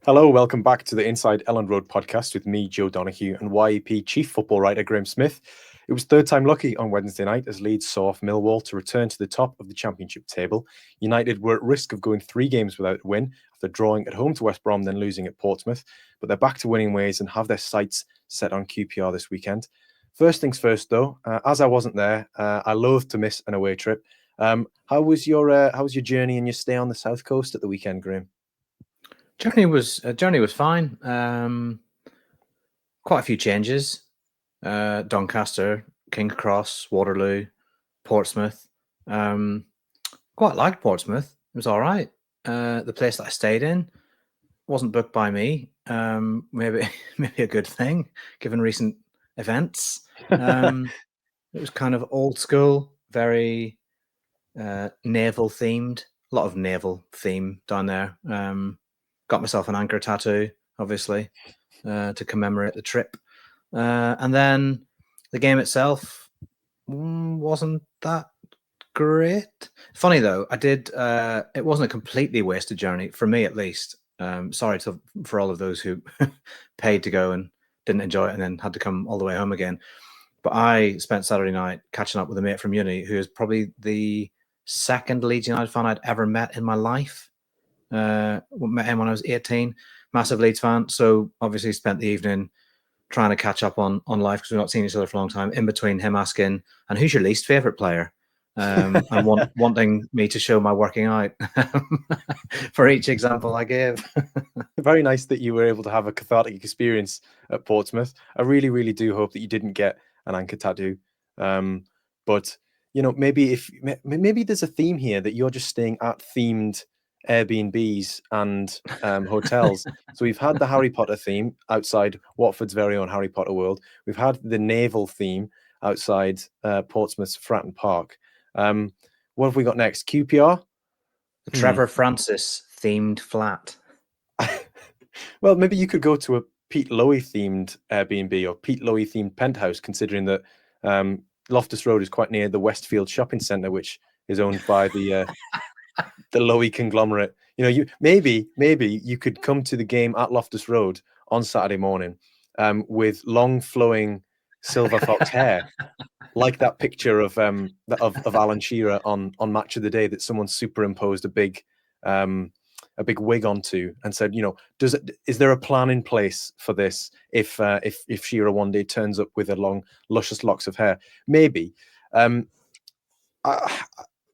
Hello, welcome back to the Inside Ellen Road podcast with me, Joe Donoghue, and YEP chief football writer Graham Smith. It was third time lucky on Wednesday night as Leeds saw off Millwall to return to the top of the Championship table. United were at risk of going 3 games without a win after drawing at home to West Brom, then losing at Portsmouth, but they're back to winning ways and have their sights set on QPR this weekend. First things first, though, as I wasn't there, I loathed to miss an away trip. How was your journey and your stay on the south coast at the weekend, Graham? Journey was fine. Quite a few changes. Doncaster, King's Cross, Waterloo, Portsmouth. Quite liked Portsmouth. It was all right. The place that I stayed in wasn't booked by me. Maybe a good thing given recent events. It was kind of old school, very naval themed. A lot of naval theme down there. Got myself an anchor tattoo, obviously, to commemorate the trip. And then the game itself wasn't that great. Funny though, I did. It wasn't a completely wasted journey for me, at least. Sorry for all of those who paid to go and didn't enjoy it and then had to come all the way home again. But I spent Saturday night catching up with a mate from uni who is probably the second Leeds United fan I'd ever met in my life. Met him when I was 18, massive Leeds fan. So obviously spent the evening trying to catch up on life because we've not seen each other for a long time. In between him asking, "And who's your least favorite player?" And wanting me to show my working out for each example I gave. Very nice that you were able to have a cathartic experience at Portsmouth. I really, really do hope that you didn't get an anchor tattoo. But maybe maybe there's a theme here that you're just staying at themed Airbnbs and hotels. So we've had the Harry Potter theme outside Watford's very own Harry Potter world. We've had the naval theme outside Portsmouth's Fratton Park. What have we got next? QPR? The Trevor Francis themed flat. Well, maybe you could go to a Pete Lowy themed Airbnb or Pete Lowy themed penthouse, considering that Loftus Road is quite near the Westfield Shopping Centre, which is owned by the Lowy conglomerate. Maybe you could come to the game at Loftus Road on Saturday morning with long flowing silver fox hair, like that picture of Alan Shearer on Match of the Day that someone superimposed a big wig onto and said, is there a plan in place for this if Shearer one day turns up with a long, luscious locks of hair? Maybe.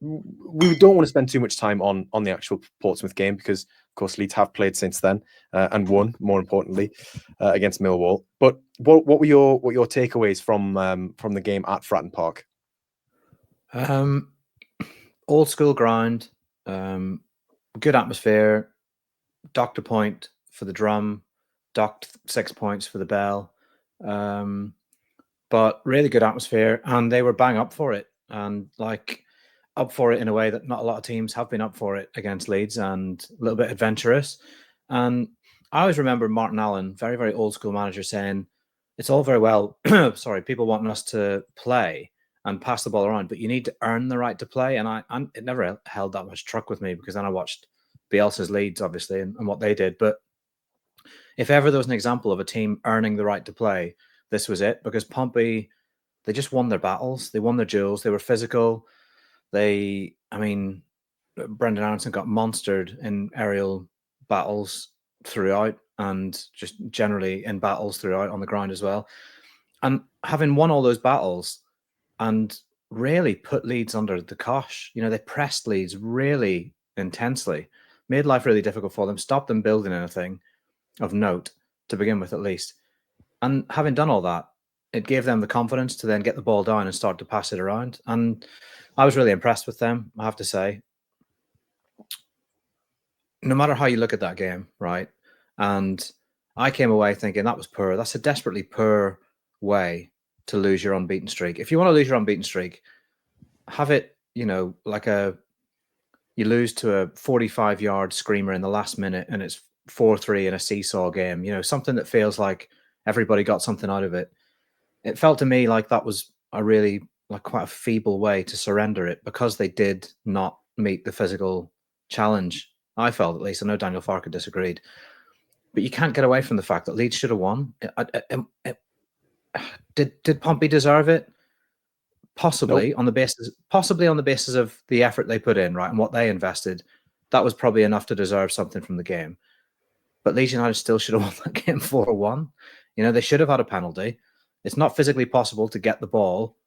We don't want to spend too much time on the actual Portsmouth game because, of course, Leeds have played since then and won, more importantly, against Millwall. But what were your takeaways from the game at Fratton Park? Old school ground, good atmosphere, docked a point for the drum, docked 6 points for the bell, but really good atmosphere, and they were bang up for it, and up for it in a way that not a lot of teams have been up for it against Leeds, and a little bit adventurous. And I always remember Martin Allen, very, very old school manager, saying, it's all very well, sorry, people wanting us to play and pass the ball around, but you need to earn the right to play. And it never held that much truck with me because then I watched Bielsa's Leeds, obviously, and what they did. But if ever there was an example of a team earning the right to play, this was it, because Pompey, they just won their battles. They won their duels. They were physical. Brendan Aaronson got monstered in aerial battles throughout and just generally in battles throughout on the ground as well. And having won all those battles and really put Leeds under the cosh, they pressed Leeds really intensely, made life really difficult for them, stopped them building anything of note to begin with, at least. And having done all that, it gave them the confidence to then get the ball down and start to pass it around. And I was really impressed with them, I have to say. No matter how you look at that game, right? And I came away thinking that was poor. That's a desperately poor way to lose your unbeaten streak. If you want to lose your unbeaten streak, have it, like you lose to a 45-yard screamer in the last minute and it's 4-3 in a seesaw game, something that feels like everybody got something out of it. It felt to me like that was a really quite a feeble way to surrender it because they did not meet the physical challenge. I felt, at least. I know Daniel Farke disagreed. but you can't get away from the fact that Leeds should have won. Did Pompey deserve it? Possibly on the basis of the effort they put in, right, and what they invested. That was probably enough to deserve something from the game. But Leeds United still should have won that game 4-1. They should have had a penalty. It's not physically possible to get the ball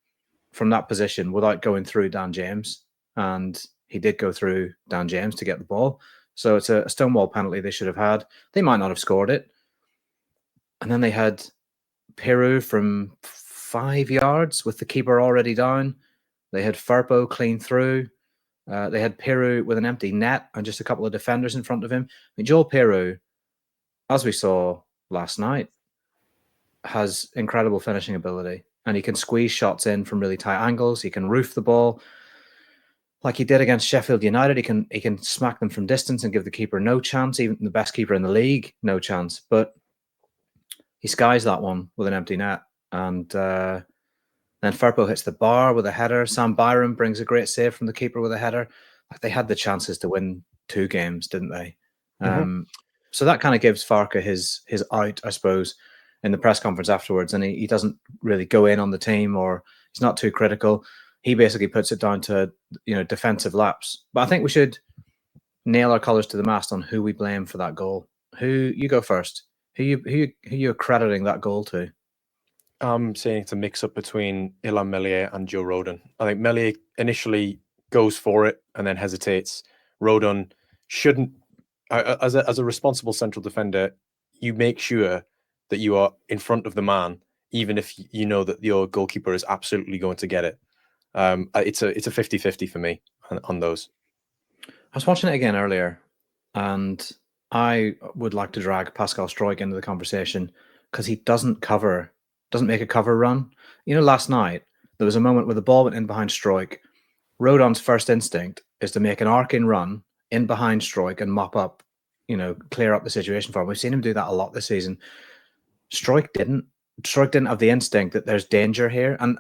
from that position without going through Dan James, and he did go through Dan James to get the ball. So it's a stonewall penalty they should have had. They might not have scored it. And then they had Peru from 5 yards with the keeper already down. They had Firpo clean through. They had Peru with an empty net and just a couple of defenders in front of him. Joel Peru, as we saw last night, has incredible finishing ability, and he can squeeze shots in from really tight angles. He can roof the ball like he did against Sheffield United. He can smack them from distance and give the keeper no chance, even the best keeper in the league, no chance. But he skies that one with an empty net. And then Firpo hits the bar with a header. Sam Byram brings a great save from the keeper with a header. Like, they had the chances to win 2 games, didn't they? So that kind of gives Farke his out, I suppose, in the press conference afterwards. And he doesn't really go in on the team, or he's not too critical. He basically puts it down to, defensive lapse. But I think we should nail our colours to the mast on who we blame for that goal. You go first. Who you accrediting that goal to? I'm saying it's a mix-up between Illan Meslier and Joe Rodon. I think Meslier initially goes for it and then hesitates. Rodon shouldn't, as a responsible central defender, you make sure that you are in front of the man, even if you know that your goalkeeper is absolutely going to get it. It's a 50-50 for me on those. I was watching it again earlier, and I would like to drag Pascal Struijk into the conversation because he doesn't make a cover run. Last night there was a moment where the ball went in behind Struijk. Rodon's first instinct is to make an arcing run in behind Struijk and mop up, clear up the situation for him. We've seen him do that a lot this season. Struijk didn't have the instinct that there's danger here. And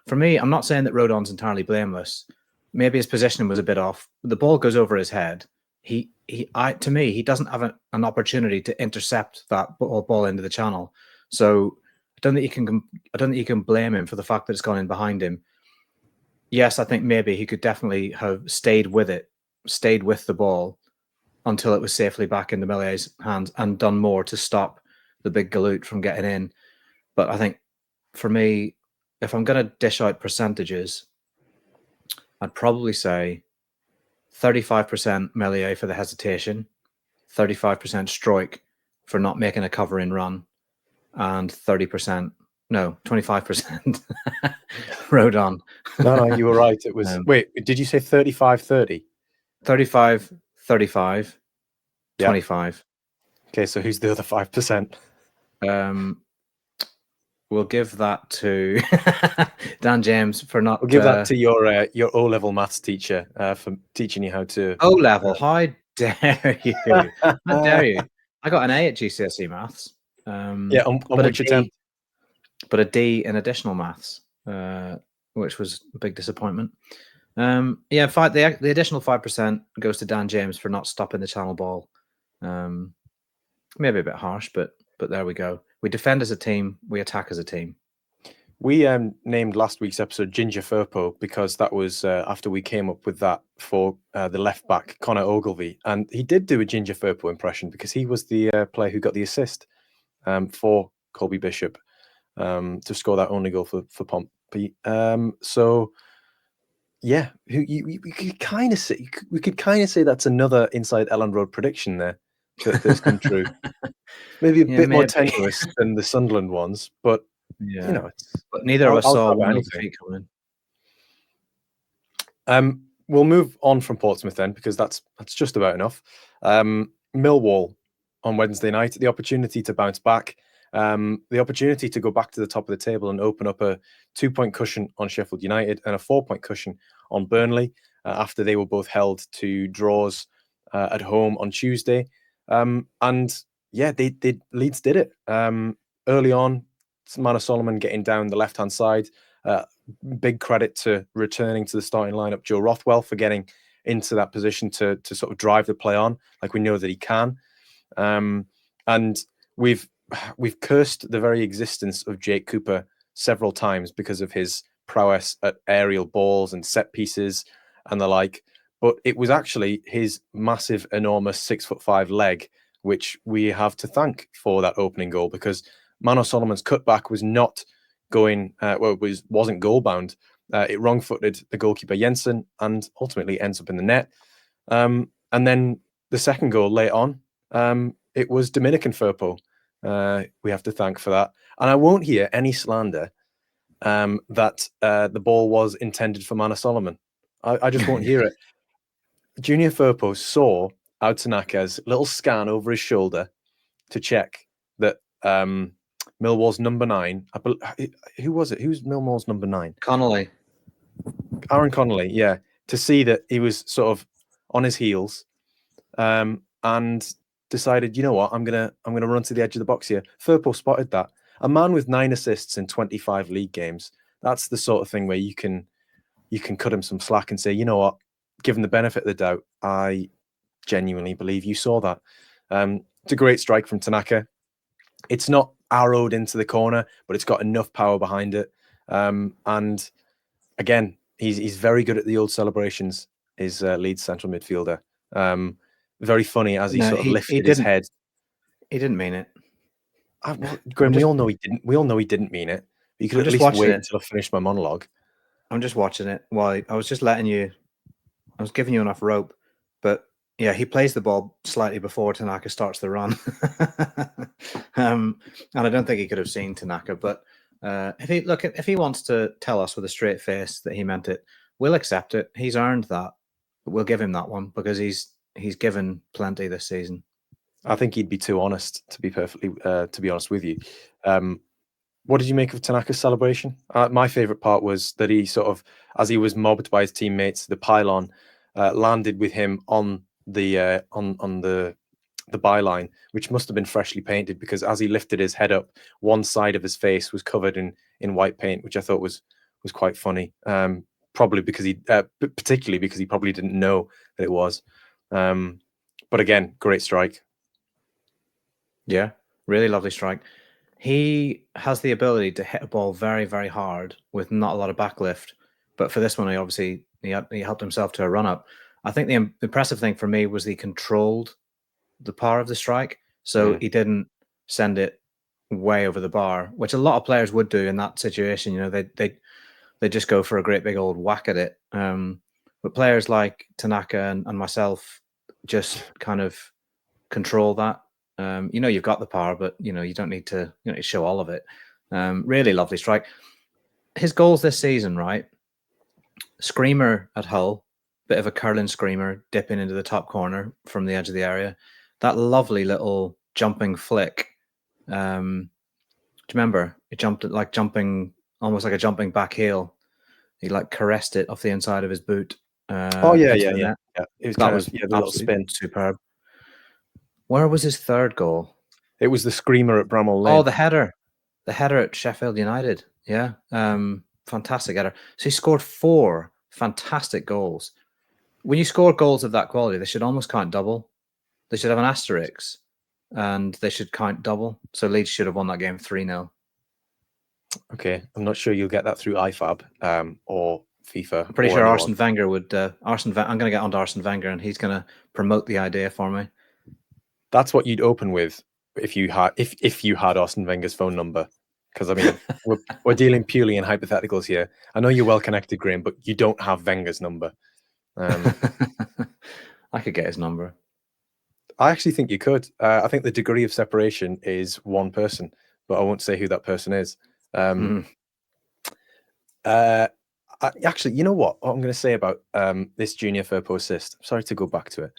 for me, I'm not saying that Rodon's entirely blameless. Maybe his positioning was a bit off. The ball goes over his head. To me, he doesn't have an opportunity to intercept that ball into the channel. So I don't think you can blame him for the fact that it's gone in behind him. Yes, I think maybe he could definitely have stayed with the ball until it was safely back in the Mellier's hands and done more to stop the big galoot from getting in. But I think for me, if I'm going to dish out percentages, I'd probably say 35% Meslier for the hesitation, 35% Struijk for not making a covering run, and 25% Rodon. No, you were right. It was, wait, did you say 35-30? 35, 35, 25. Okay, so who's the other 5%? We'll give that to Dan James for not. We'll give that to your O-level maths teacher for teaching you how to. O-level? How dare you? How dare you? I got an A at GCSE maths. On which attempt? But a D in additional maths, which was a big disappointment. The additional 5% goes to Dan James for not stopping the channel ball. Maybe a bit harsh, but there we go. We defend as a team. We attack as a team. We named last week's episode Ginger Firpo because that was after we came up with that for the left back, Connor Ogilvie. And he did do a Ginger Firpo impression because he was the player who got the assist for Colby Bishop to score that only goal for Pompey. So, yeah, we could kind of say that's another Inside Elland Road prediction there that's come true. Maybe a bit more tenuous than the Sunderland ones, but but neither of us saw one defeat coming. We'll move on from Portsmouth then, because that's just about enough. Millwall on Wednesday night, the opportunity to bounce back, the opportunity to go back to the top of the table and open up a 2-point cushion on Sheffield United and a 4-point cushion on Burnley after they were both held to draws at home on Tuesday. Leeds did it early on. Mana Solomon getting down the left-hand side. Big credit to returning to the starting lineup, Joe Rothwell, for getting into that position to sort of drive the play on, like we know that he can. And we've cursed the very existence of Jake Cooper several times because of his prowess at aerial balls and set pieces and the like. But it was actually his massive, enormous 6'5" leg, which we have to thank for that opening goal, because Mano Solomon's cutback was not going, wasn't goal bound. It wrong-footed the goalkeeper Jensen and ultimately ends up in the net. And then the second goal late on, it was Dominican Firpo. We have to thank for that. And I won't hear any slander that the ball was intended for Mano Solomon. I just won't hear it. Junior Firpo saw Ao Tanaka's little scan over his shoulder to check that Millwall's number 9. Who was it? Who's Millwall's number 9? Connolly. Aaron Connolly, yeah. To see that he was sort of on his heels, and decided, you know what, I'm gonna run to the edge of the box here. Firpo spotted that. A man with 9 assists in 25 league games. That's the sort of thing where you can cut him some slack and say, you know what, given the benefit of the doubt, I genuinely believe you saw that. It's a great strike from Tanaka. It's not arrowed into the corner, but it's got enough power behind it. And again, he's very good at the old celebrations. His Leeds central midfielder. Very funny as he sort of lifted his head. He didn't mean it. Graham, we all know he didn't. We all know he didn't mean it. You could at least wait until I finish my monologue. I'm just watching it. Well, I was just letting you. I was giving you enough rope, but yeah, he plays the ball slightly before Tanaka starts the run, and I don't think he could have seen Tanaka. But if he wants to tell us with a straight face that he meant it, we'll accept it. He's earned that. We'll give him that one because he's given plenty this season. I think he'd be too honest to be honest with you. What did you make of Tanaka's celebration? My favorite part was that he sort of, as he was mobbed by his teammates, the pylon landed with him on the byline, which must have been freshly painted, because as he lifted his head up, one side of his face was covered in white paint, which I thought was quite funny. Probably because particularly because he probably didn't know that it was. But again, great strike. Yeah, really lovely strike. He has the ability to hit a ball very, very hard with not a lot of backlift. But for this one, he helped himself to a run up. I think the impressive thing for me was he controlled the power of the strike. So he didn't send it way over the bar, which a lot of players would do in that situation. You know, they just go for a great big old whack at it. But players like Tanaka and myself just kind of control that. You know, you've got the power, but you don't need to show all of it. Really lovely strike. His goals this season, right? Screamer at Hull, bit of a curling screamer, dipping into the top corner from the edge of the area. That lovely little jumping flick. Do you remember? It jumped almost like a jumping back heel. He like caressed it off the inside of his boot. Yeah. It was the little spin, superb. Where was his third goal? It was the screamer at Bramall Lane. Oh, the header at Sheffield United. Yeah, fantastic header. So he scored 4 fantastic goals. When you score goals of that quality, they should almost count double. They should have an asterisk, and they should count double. So Leeds should have won that game 3-0. Okay, I'm not sure you'll get that through IFAB or FIFA. I'm pretty sure Arsene Wenger would. I'm going to get onto Arsene Wenger, and he's going to promote the idea for me. That's what you'd open with if you had Arsene Wenger's phone number. Because I mean, we're dealing purely in hypotheticals here. I know you're well connected, Graham, but you don't have Wenger's number. I could get his number. I actually think you could. I think the degree of separation is one person, but I won't say who that person is. Actually, you know what I'm going to say about this Junior Firpo assist? Sorry to go back to it.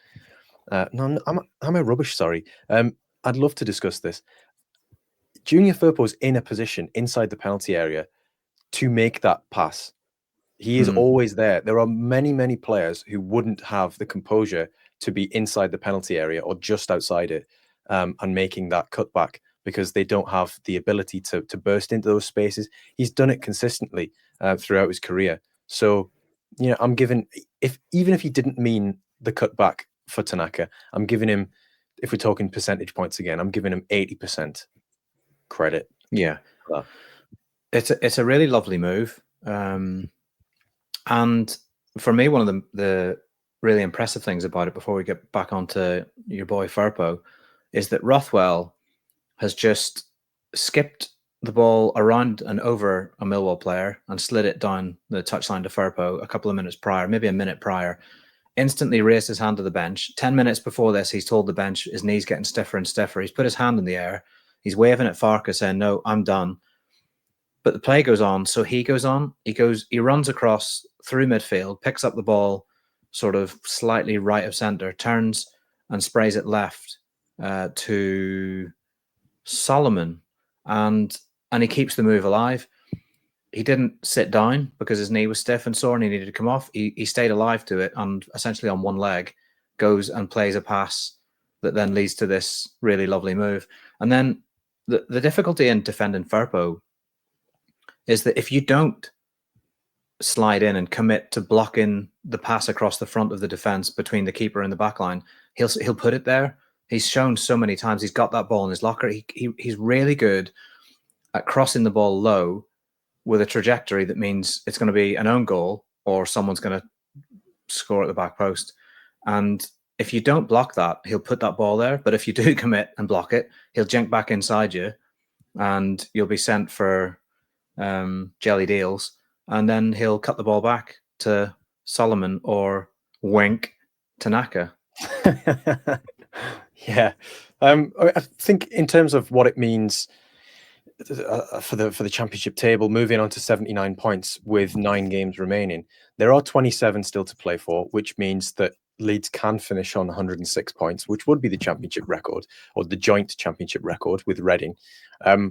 No, I'm a rubbish. Sorry. I'd love to discuss this. Junior Firpo's in a position inside the penalty area to make that pass. He is always there. There are many, many players who wouldn't have the composure to be inside the penalty area or just outside it and making that cutback because they don't have the ability to burst into those spaces. He's done it consistently throughout his career. So, I'm giving, even if he didn't mean the cutback for Tanaka, I'm giving him if we're talking percentage points again, I'm giving him 80% credit. Yeah. It's a really lovely move. And for me, one of the really impressive things about it, before we get back onto your boy Firpo, is that Rothwell has just skipped the ball around and over a Millwall player and slid it down the touchline to Firpo a couple of minutes prior, maybe a minute prior, instantly raised his hand to the bench. 10 minutes before this, he's told the bench his knee's getting stiffer and stiffer. He's put his hand in the air. He's waving at Farke saying, no, I'm done. But the play goes on. So he goes on. He runs across through midfield, picks up the ball sort of slightly right of centre, turns and sprays it left to Solomon. And he keeps the move alive. He didn't sit down because his knee was stiff and sore and he needed to come off. He stayed alive to it and essentially on one leg goes and plays a pass that then leads to this really lovely move. And then the difficulty in defending Firpo is that if you don't slide in and commit to blocking the pass across the front of the defense between the keeper and the back line, he'll put it there. He's shown so many times he's got that ball in his locker. He's really good at crossing the ball low with a trajectory that means it's going to be an own goal or someone's going to score at the back post. And if you don't block that, he'll put that ball there. But if you do commit and block it, he'll jink back inside you and you'll be sent for jelly deals. And then he'll cut the ball back to Solomon or wink Tanaka. Yeah. I think in terms of what it means for the championship table, moving on to 79 points with 9 games remaining, there are 27 still to play for, which means that Leeds can finish on 106 points, which would be the championship record or the joint championship record with Reading. They're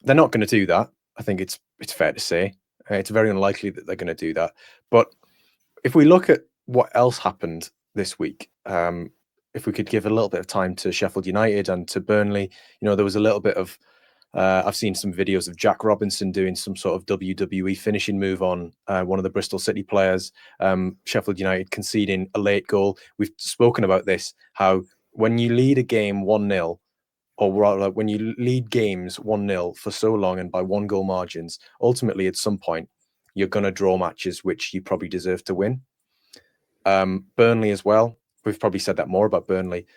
not going to do that. I think it's fair to say. It's very unlikely that they're going to do that. But if we look at what else happened this week, if we could give a little bit of time to Sheffield United and to Burnley, there was a little bit of I've seen some videos of Jack Robinson doing some sort of WWE finishing move on one of the Bristol City players. Sheffield United conceding a late goal. We've spoken about this, how when you lead a game 1-0, or rather when you lead games 1-0 for so long and by 1-goal margins, ultimately at some point, you're going to draw matches which you probably deserve to win. Burnley as well. We've probably said that more about Burnley.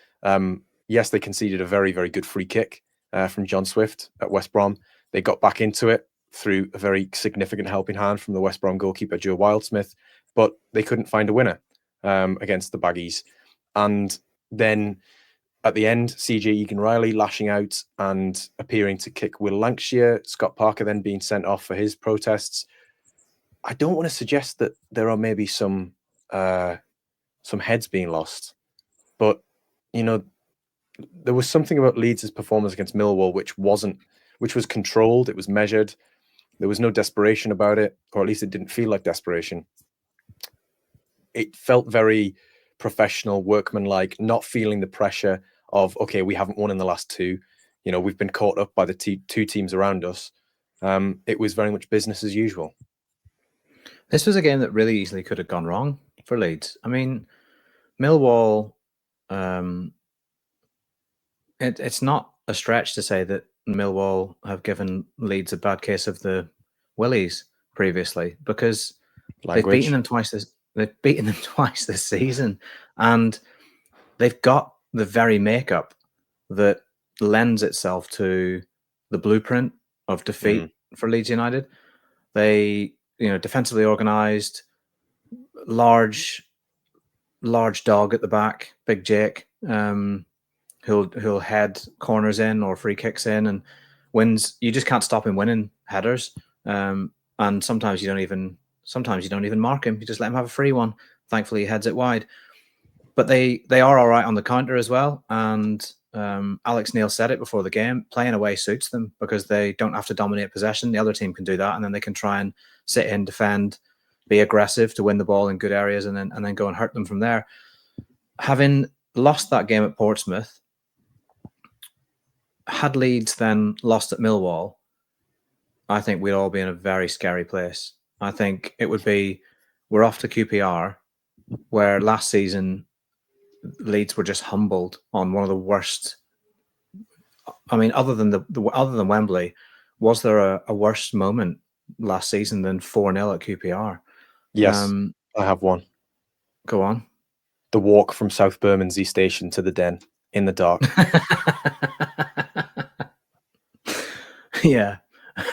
Yes, they conceded a very, very good free kick from John Swift at West Brom. They got back into it through a very significant helping hand from the West Brom goalkeeper, Joe Wildsmith, but they couldn't find a winner against the Baggies. And then at the end, CJ Egan-Riley lashing out and appearing to kick Will Lancashire, Scott Parker then being sent off for his protests. I don't want to suggest that there are maybe some heads being lost, but there was something about Leeds' performance against Millwall which was controlled. It was measured. There was no desperation about it, or at least it didn't feel like desperation. It felt very professional, workmanlike, not feeling the pressure of, okay, we haven't won in the last 2. We've been caught up by the 2 teams around us. It was very much business as usual. This was a game that really easily could have gone wrong for Leeds. I mean, Millwall, it's not a stretch to say that Millwall have given Leeds a bad case of the willies previously, because they've beaten them twice this season, and they've got the very makeup that lends itself to the blueprint of defeat for Leeds United. They, defensively organised, large dog at the back, Big Jake, who'll head corners in or free kicks in and wins. You just can't stop him winning headers. And sometimes you don't even mark him. You just let him have a free one. Thankfully, he heads it wide. But they are all right on the counter as well. And Alex Neil said it before the game, playing away suits them because they don't have to dominate possession. The other team can do that, and then they can try and sit in, defend, be aggressive to win the ball in good areas, and then go and hurt them from there. Having lost that game at Portsmouth, had Leeds then lost at Millwall, I think we'd all be in a very scary place. I think it would be, we're off to QPR, where last season Leeds were just humbled on one of the worst. I mean, other than other than Wembley, was there a worse moment last season than 4-0 at QPR? Yes, I have one. Go on. The walk from South Bermondsey Station to the Den in the dark. Yeah.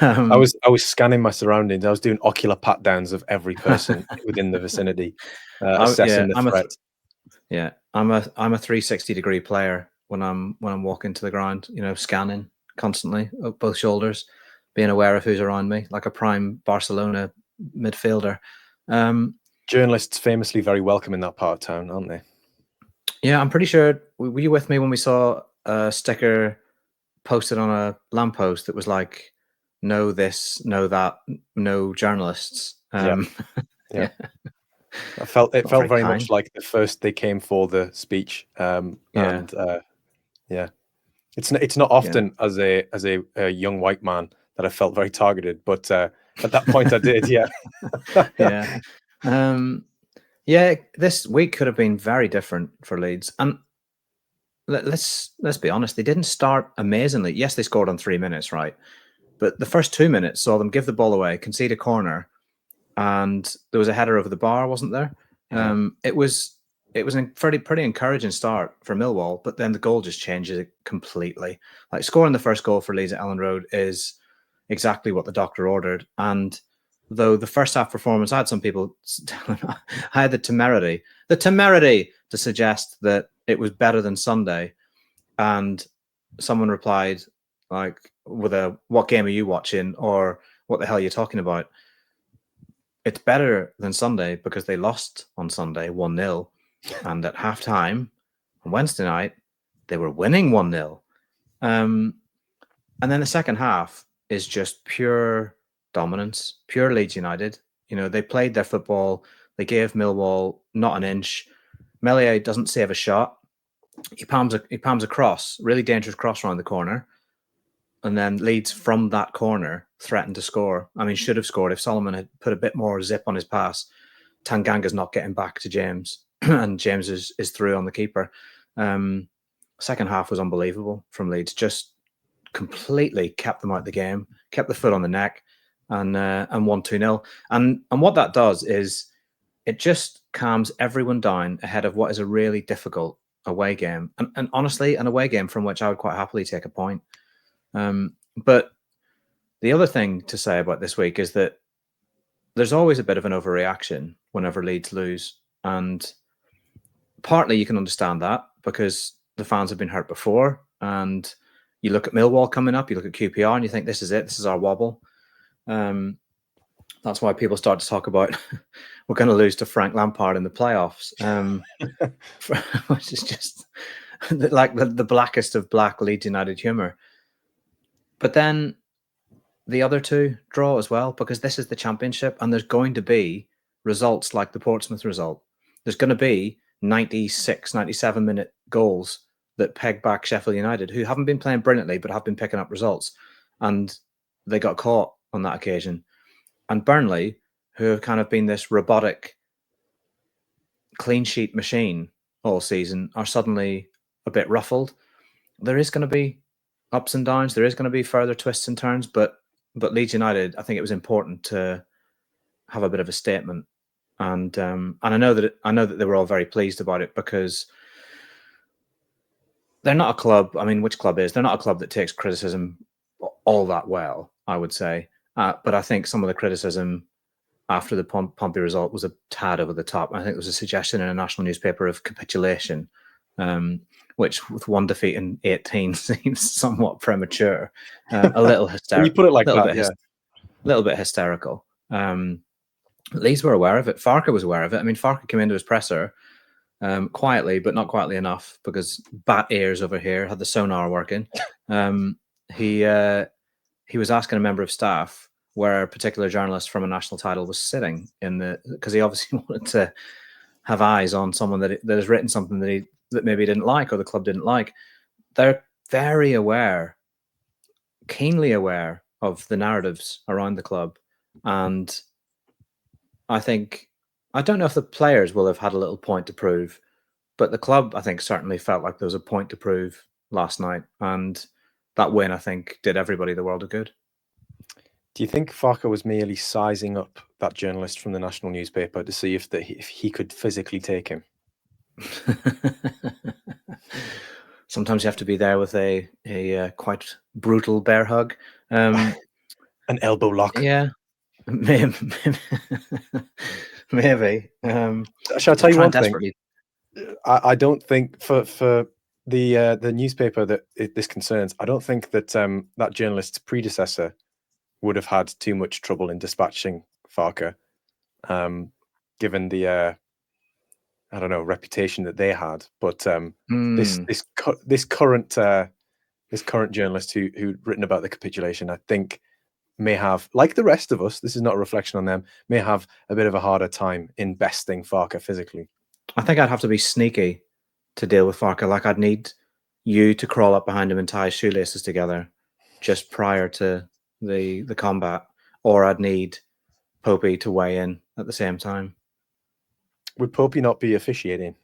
I was scanning my surroundings. I was doing ocular pat downs of every person within the vicinity, assessing the threat. I'm a 360-degree player when I'm walking to the ground. You know, scanning constantly up both shoulders, being aware of who's around me, like a prime Barcelona midfielder. Journalists famously very welcome in that part of town, aren't they? Yeah, I'm pretty sure. Were you with me when we saw a sticker posted on a lamppost that was like, "No this, no that, no journalists." Yeah. Yeah. It felt very kind. much like the first they came for the speech. And yeah, it's not often as a young white man that I felt very targeted, but at that point I did. Yeah. Yeah. Yeah, this week could have been very different for Leeds. And let's be honest, they didn't start amazingly. Yes, they scored on 3 minutes, right? But the first 2 minutes saw them give the ball away, concede a corner, and there was a header over the bar, wasn't there? Yeah. It was a pretty encouraging start for Millwall, but then the goal just changes it completely. Like scoring the first goal for Leeds at Ellen Road is exactly what the doctor ordered. And though the first half performance, I had some people, I had the temerity to suggest that it was better than Sunday, and someone replied like with a "What game are you watching?" or "What the hell are you talking about?" It's better than Sunday because they lost on Sunday 1-0, and at halftime on Wednesday night they were winning 1-0. And then the second half is just pure dominance, pure Leeds United. You know, they played their football. They gave Millwall not an inch. Meslier doesn't save a shot. He palms a cross, really dangerous cross around the corner. And then Leeds from that corner threatened to score. I mean, should have scored if Solomon had put a bit more zip on his pass. Tanganga's not getting back to James, and James is through on the keeper. Second half was unbelievable from Leeds. Just completely kept them out of the game, kept the foot on the neck, and won 2-0. And what that does is it just calms everyone down ahead of what is a really difficult away game. And honestly, an away game from which I would quite happily take a point. But the other thing to say about this week is that there's always a bit of an overreaction whenever Leeds lose. And partly you can understand that because the fans have been hurt before. And you look at Millwall coming up, you look at QPR and you think, this is it, this is our wobble. That's why people start to talk about we're going to lose to Frank Lampard in the playoffs, which is just like the blackest of black Leeds United humour. But then the other two draw as well, because this is the Championship and there's going to be results like the Portsmouth result. There's going to be 96, 97-minute goals that peg back Sheffield United, who haven't been playing brilliantly but have been picking up results. And they got caught on that occasion. And Burnley, who have kind of been this robotic clean sheet machine all season, are suddenly a bit ruffled. There is going to be ups and downs. There is going to be further twists and turns, but Leeds United, I think it was important to have a bit of a statement, and I know that they were all very pleased about it because they're not a club. I mean, which club is? They're not a club that takes criticism all that well, I would say. But I think some of the criticism after the Pompey result was a tad over the top. I think there was a suggestion in a national newspaper of capitulation, which with one defeat in 18 seems somewhat premature, a little hysterical. When you put it like that, yeah. Little bit hysterical. Leeds were aware of it. Farke was aware of it. I mean, Farke came into his presser quietly, but not quietly enough because bat ears over here had the sonar working. He was asking a member of staff where a particular journalist from a national title was sitting because he obviously wanted to have eyes on someone that has written something that maybe he didn't like or the club didn't like. They're very aware, keenly aware of the narratives around the club. And I don't know if the players will have had a little point to prove, But the club, I think, certainly felt like there was a point to prove last night, and that win, I think, did everybody the world of good. Do you think Farker was merely sizing up that journalist from the national newspaper to see if he could physically take him? Sometimes you have to be there with a quite brutal bear hug. An elbow lock. Yeah, maybe. Maybe. Shall I tell you one thing? Desperately. I don't think for the newspaper that this concerns, I don't think that that journalist's predecessor would have had too much trouble in dispatching Farker, given the I don't know, reputation that they had. But this current journalist who'd written about the capitulation, I think, may have, like the rest of us, this is not a reflection on them, may have a bit of a harder time in besting Farker physically. I think I'd have to be sneaky to deal with Farker. Like, I'd need you to crawl up behind him and tie his shoelaces together just prior to the combat, or I'd need Popey to weigh in at the same time. Would Popey not be officiating?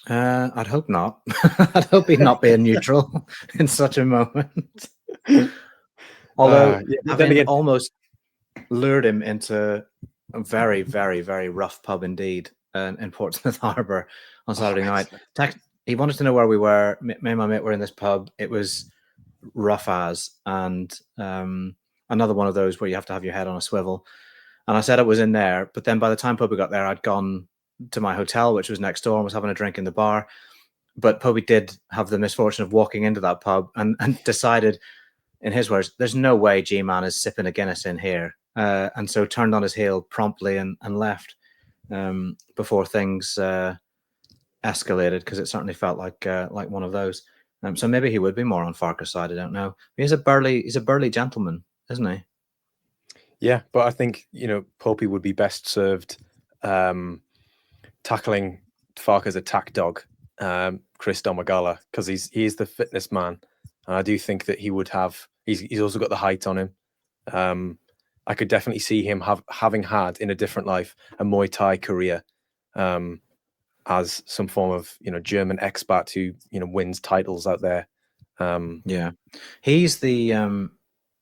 I'd hope not. I'd hope he'd not be a neutral in such a moment. Although, having almost lured him into a very, very, very rough pub indeed in Portsmouth Harbour on Saturday night. He wanted to know where we were. Me and my mate were in this pub. It was rough as, and another one of those where you have to have your head on a swivel. And I said it was in there, but then by the time Popey got there, I'd gone to my hotel, which was next door, and was having a drink in the bar. But Popey did have the misfortune of walking into that pub and decided, in his words, there's no way G-Man is sipping a Guinness in here. And so turned on his heel promptly and left before things escalated, because it certainly felt like one of those. So maybe he would be more on Farker's side. I don't know. He's a burly gentleman, isn't he? Yeah, but I think, Popey would be best served tackling Farker's attack dog, Chris Domagala, because he's the fitness man. And I do think that he would have. He's also got the height on him. I could definitely see him having had in a different life a Muay Thai career, as some form of German expat who wins titles out there. Yeah, he's the.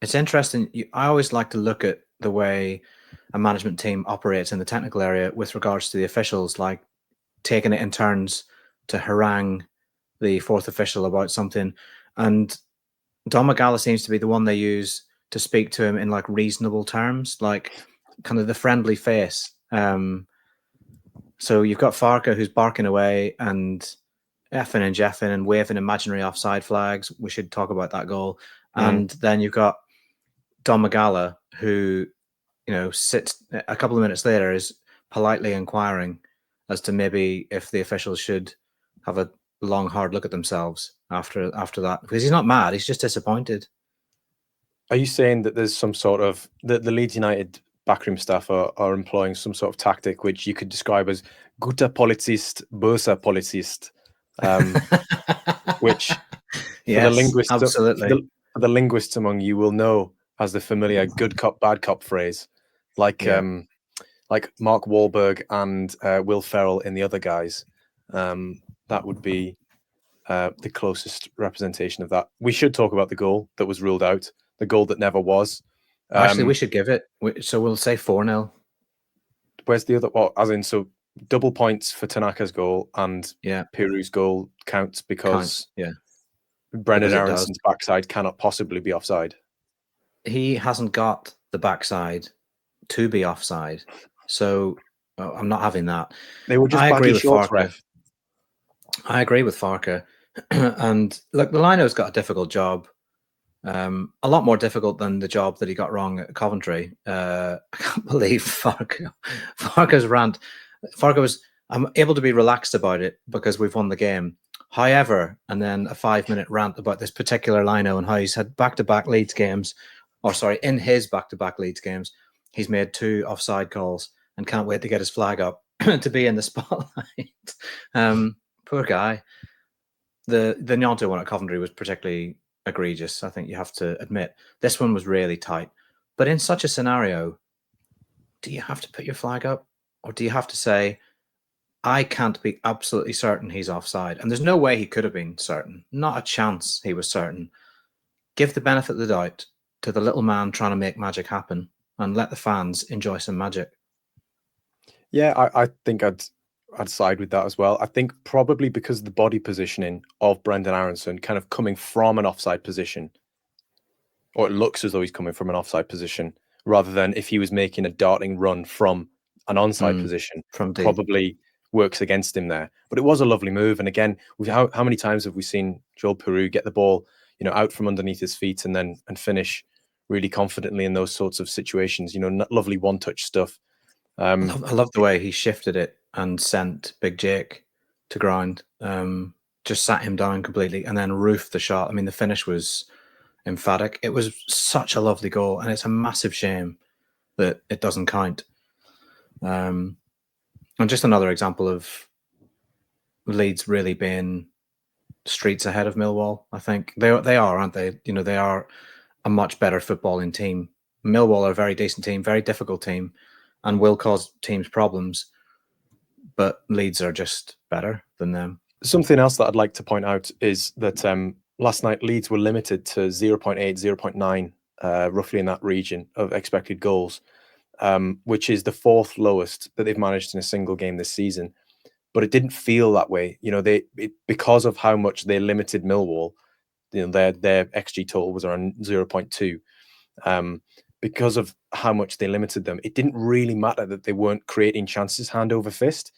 It's interesting. I always like to look at the way a management team operates in the technical area with regards to the officials, like taking it in turns to harangue the fourth official about something. And Domagala seems to be the one they use to speak to him in like reasonable terms, like kind of the friendly face. So you've got Farker who's barking away and effing and jeffing and waving imaginary offside flags. We should talk about that goal. And then you've got Domagala who, sits a couple of minutes later, is politely inquiring as to maybe if the officials should have a long, hard look at themselves after that, because he's not mad, he's just disappointed. Are you saying that there's some sort of the Leeds United backroom staff are employing some sort of tactic which you could describe as guter Polizist, böser Polizist, which yes, for the linguists, absolutely. For the linguists among you will know as the familiar good cop, bad cop phrase, like Mark Wahlberg and Will Ferrell in The Other Guys. That would be the closest representation of that. We should talk about the goal that was ruled out, the goal that never was. Actually, we should give it. So we'll say 4-0. Where's the other? Well, as in, so double points for Tanaka's goal and Piru's goal counts because Brendan Aaronson's backside cannot possibly be offside. He hasn't got the backside to be offside, so I'm not having that. They were just baggy shorts, ref. I agree with Farker. And look, the Lino's got a difficult job. A lot more difficult than the job that he got wrong at Coventry. I can't believe Farker's rant. Farker was, I'm able to be relaxed about it because we've won the game. However, and then a 5-minute rant about this particular Lino and how he's had back-to-back Leeds games, in his back-to-back Leeds games, he's made 2 offside calls and can't wait to get his flag up to be in the spotlight. Poor guy. The Nyanto one at Coventry was particularly egregious, I think you have to admit. This one was really tight. But in such a scenario, do you have to put your flag up? Or do you have to say, I can't be absolutely certain he's offside. And there's no way he could have been certain. Not a chance he was certain. Give the benefit of the doubt to the little man trying to make magic happen and let the fans enjoy some magic. Yeah, I think I'd side with that as well. I think probably because of the body positioning of Brendan Aaronson kind of coming from an offside position, or it looks as though he's coming from an offside position, rather than if he was making a darting run from an onside position, from deep. probably works against him there. But it was a lovely move. And again, how many times have we seen Joel Peru get the ball, out from underneath his feet and finish really confidently in those sorts of situations, lovely one-touch stuff. I love the way he shifted it and sent Big Jake to ground. Just sat him down completely and then roofed the shot. I mean, the finish was emphatic. It was such a lovely goal, and it's a massive shame that it doesn't count. And just another example of Leeds really being streets ahead of Millwall. I think they are, aren't they? They are a much better footballing team. Millwall are a very decent team, very difficult team, and will cause teams problems. But Leeds are just better than them. Something else that I'd like to point out is that last night Leeds were limited to 0.8, 0.9, roughly in that region of expected goals, which is the fourth lowest that they've managed in a single game this season. But it didn't feel that way. Because of how much they limited Millwall, their XG total was around 0.2. Because of how much they limited them, it didn't really matter that they weren't creating chances hand over fist.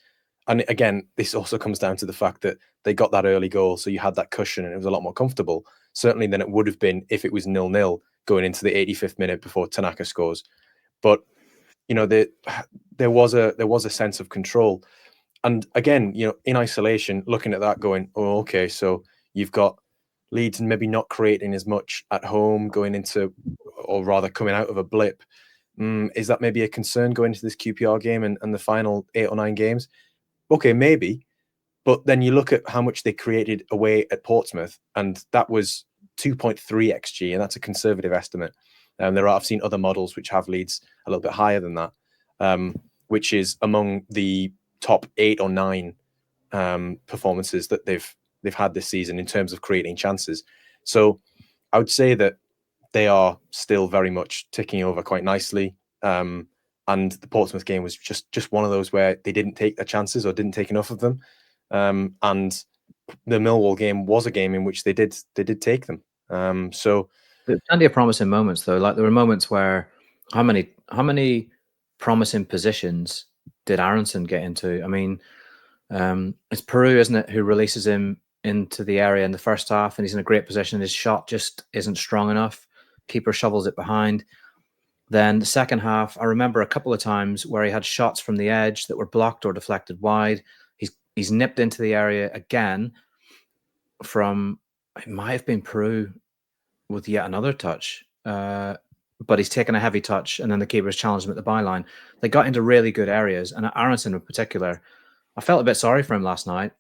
And again, this also comes down to the fact that they got that early goal, so you had that cushion and it was a lot more comfortable, certainly than it would have been if it was 0-0 going into the 85th minute before Tanaka scores. But there was a sense of control. And again, in isolation, looking at that, going, oh, okay, so you've got Leeds maybe not creating as much at home going into, or rather coming out of a blip. Is that maybe a concern going into this QPR game and the final 8 or 9 games? Okay, maybe. But then you look at how much they created away at Portsmouth, and that was 2.3 XG, and that's a conservative estimate. I've seen other models which have Leeds a little bit higher than that, which is among the top 8 or 9 performances that they've had this season in terms of creating chances. So I would say that they are still very much ticking over quite nicely. And the Portsmouth game was just one of those where they didn't take their chances or didn't take enough of them. And the Millwall game was a game in which they did take them. So there's plenty of promising moments, though. Like there were moments where how many promising positions did Aaronson get into? I mean, it's Peru, isn't it, who releases him into the area in the first half, and he's in a great position. His shot just isn't strong enough. Keeper shovels it behind. Then the second half, I remember a couple of times where he had shots from the edge that were blocked or deflected wide. He's nipped into the area again from, it might have been Peru with yet another touch, but he's taken a heavy touch and then the keeper's challenged him at the byline. They got into really good areas, and Aaronson in particular, I felt a bit sorry for him last night.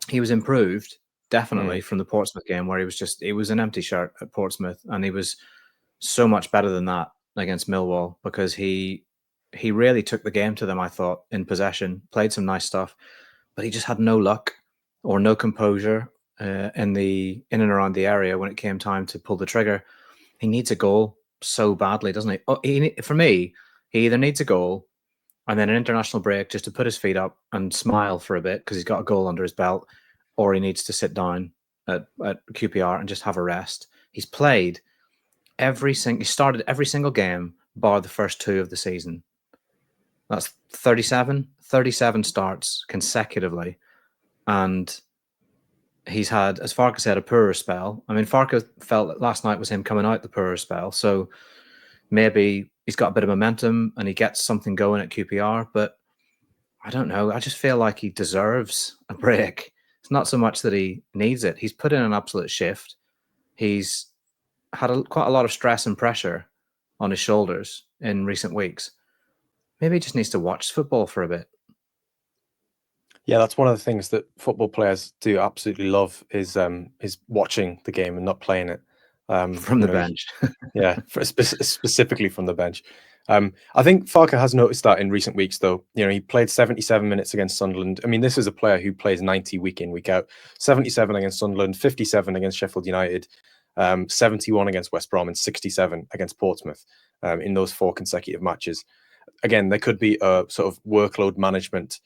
He was improved, definitely, from the Portsmouth game where he was an empty shirt at Portsmouth, and he was so much better than that against Millwall because he really took the game to them, I thought, in possession, played some nice stuff, but he just had no luck or no composure in and around the area when it came time to pull the trigger. He needs a goal so badly, doesn't he? For me, he either needs a goal and then an international break just to put his feet up and smile for a bit because he's got a goal under his belt, or he needs to sit down at QPR and just have a rest. He's played he started every single game bar the first 2 of the season. That's 37 starts consecutively, and he's had, as Farke said, a poorer spell. I mean, Farke felt that last night was him coming out the poorer spell, so maybe he's got a bit of momentum and he gets something going at QPR, but I don't know. I just feel like he deserves a break. It's not so much that he needs it. He's put in an absolute shift. He's had quite a lot of stress and pressure on his shoulders in recent weeks. Maybe he just needs to watch football for a bit. Yeah, that's one of the things that football players do absolutely love is watching the game and not playing it From the bench. Yeah, specifically from the bench. I think Farke has noticed that in recent weeks, though. He played 77 minutes against Sunderland. I mean, this is a player who plays 90 week in, week out. 77 against Sunderland, 57 against Sheffield United, 71 against West Brom, and 67 against Portsmouth in those 4 consecutive matches. Again, there could be a sort of workload management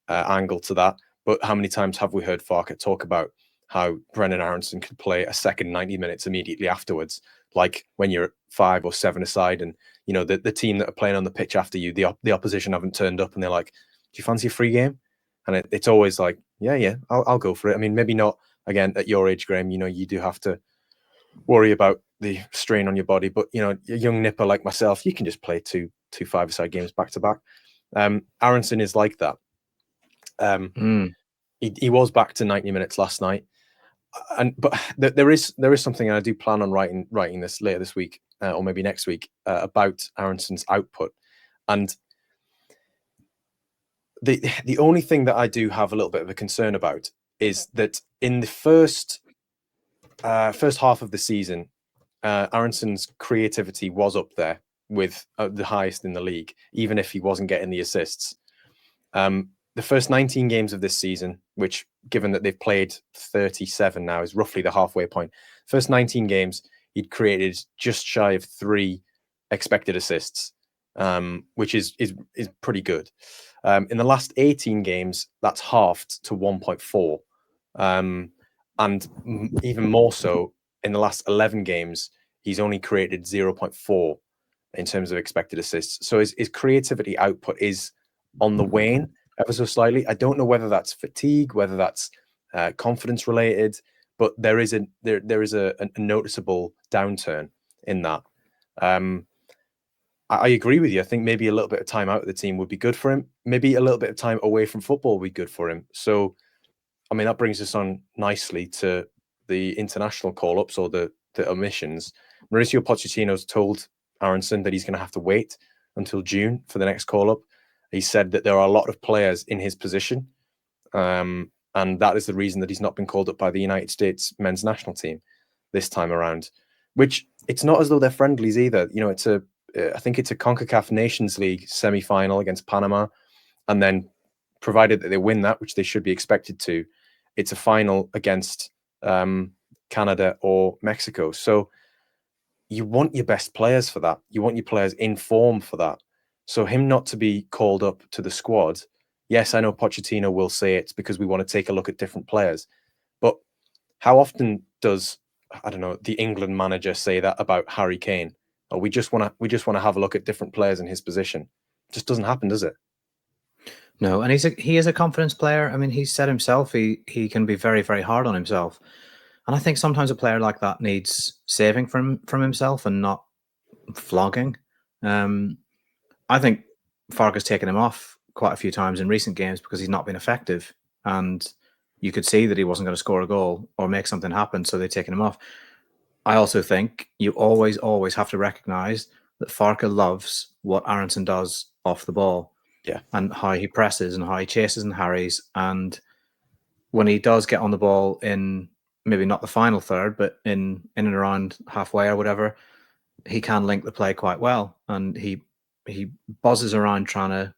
angle to that, but how many times have we heard Farke talk about how Brendan Aaronson could play a second 90 minutes immediately afterwards, like when you're 5 or 7 aside, and the team that are playing on the pitch after you, the opposition haven't turned up, and they're like, "Do you fancy a free game?" And it's always like, "Yeah, I'll go for it." I mean, maybe not again at your age, Graham. You do have to worry about the strain on your body, but a young nipper like myself, you can just play two 5-a-side games back to back. Aaronson is like that. He was back to 90 minutes last night. But there is something, and I do plan on writing this later this week or maybe next week about Aaronson's output. And the only thing that I do have a little bit of a concern about is that in the first half of the season, Aaronson's creativity was up there with the highest in the league, even if he wasn't getting the assists. The first 19 games of this season, which, given that they've played 37 now, is roughly the halfway point. First 19 games, he'd created just shy of 3 expected assists, which is pretty good. In the last 18 games, that's halved to 1.4. And even more so, in the last 11 games, he's only created 0.4 in terms of expected assists. So his creativity output is on the wane ever so slightly. I don't know whether that's fatigue, whether that's confidence related, but there is a noticeable downturn in that. I agree with you. I think maybe a little bit of time out of the team would be good for him. Maybe a little bit of time away from football would be good for him. So, I mean, that brings us on nicely to the international call-ups or the omissions. Mauricio Pochettino's told Aaronson that he's going to have to wait until June for the next call-up. He said that there are a lot of players in his position, and that is the reason that he's not been called up by the United States men's national team this time around. Which, it's not as though they're friendlies either. I think it's a CONCACAF Nations League semi-final against Panama, and then provided that they win that, which they should be expected to, it's a final against Canada or Mexico. So you want your best players for that. You want your players in form for that. So him not to be called up to the squad, yes, I know Pochettino will say it's because we want to take a look at different players. But how often does, I don't know, the England manager say that about Harry Kane? Or we just want to have a look at different players in his position. It just doesn't happen, does it? No, and he is a confidence player. I mean, he said himself he can be very, very hard on himself. And I think sometimes a player like that needs saving from himself and not flogging. I think Farke's taken him off quite a few times in recent games because he's not been effective. And you could see that he wasn't going to score a goal or make something happen, so they've taken him off. I also think you always have to recognise that Farke loves what Aaronson does off the ball. Yeah. And how he presses and how he chases and harries. And when he does get on the ball in maybe not the final third, but in and around halfway or whatever, he can link the play quite well. And he buzzes around trying to